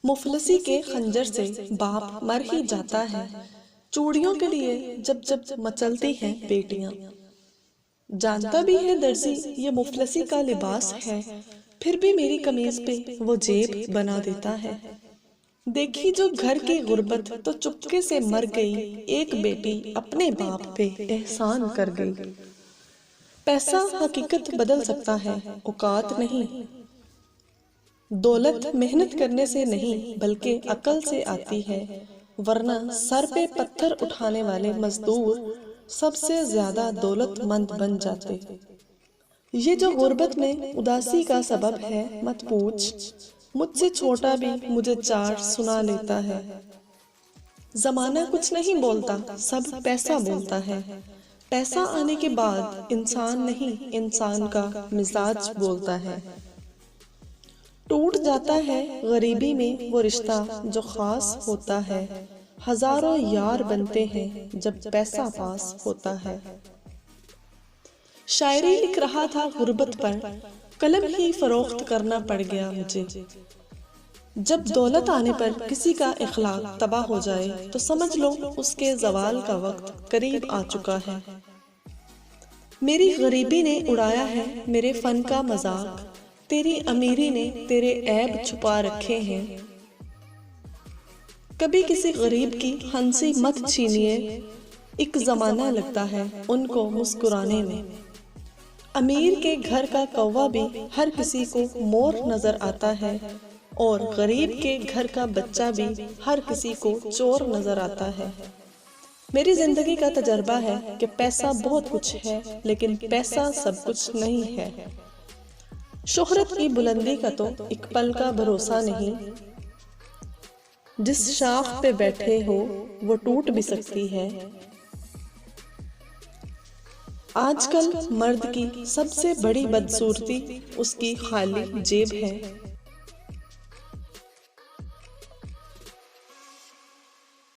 मुफलसी के खंजर से बाप मर ही जाता है। चूड़ियों के लिए जब जब मचलती हैं बेटियां। जानता भी है दर्जी ये मुफलसी का लिबास है, फिर भी मेरी कमीज पे वो जेब बना देता है। देखी जो घर की गुर्बत तो चुपके से मर गई, एक बेटी अपने बाप पे एहसान कर गई। पैसा हकीकत बदल सकता है, औकात नहीं। दौलत मेहनत करने से नहीं बल्कि अकल से आती है, वरना सर पे पत्थर उठाने वाले मजदूर सबसे ज्यादा दौलतमंद बन जाते। ये जो गुर्बत में उदासी का सबब है मत पूछ, मुझसे छोटा भी मुझे चार सुना लेता है। जमाना कुछ नहीं बोलता, सब पैसा बोलता है। पैसा आने के बाद इंसान नहीं, इंसान का मिजाज बोलता है। टूट जाता है गरीबी में वो रिश्ता जो खास होता है। हजारों यार बनते हैं जब पैसा पास होता है। शायरी लिख रहा था गुर्बत पर, कलम ही फरोख्त करना पड़ गया मुझे। जब दौलत आने पर किसी का इखलाक तबाह हो जाए तो समझ लो उसके जवाल का वक्त करीब आ चुका है। मेरी गरीबी ने उड़ाया है मेरे फन का मजाक, तेरी अमीरी ने तेरे ऐब छुपा रखे हैं। कभी किसी गरीब की हंसी मत छीनिए, एक जमाना लगता है उनको मुस्कुराने में। अमीर के घर का कौवा भी हर किसी को मोर नजर आता है, और गरीब के घर का बच्चा भी हर किसी को चोर नजर आता है। मेरी जिंदगी का तजर्बा है कि पैसा बहुत कुछ है, लेकिन पैसा सब कुछ नहीं है। शोहरत की बुलंदी का तो एक पल का भरोसा नहीं, जिस शाख पे बैठे हो वो टूट भी सकती है। आजकल मर्द की सबसे बड़ी बदसूरती उसकी खाली जेब है।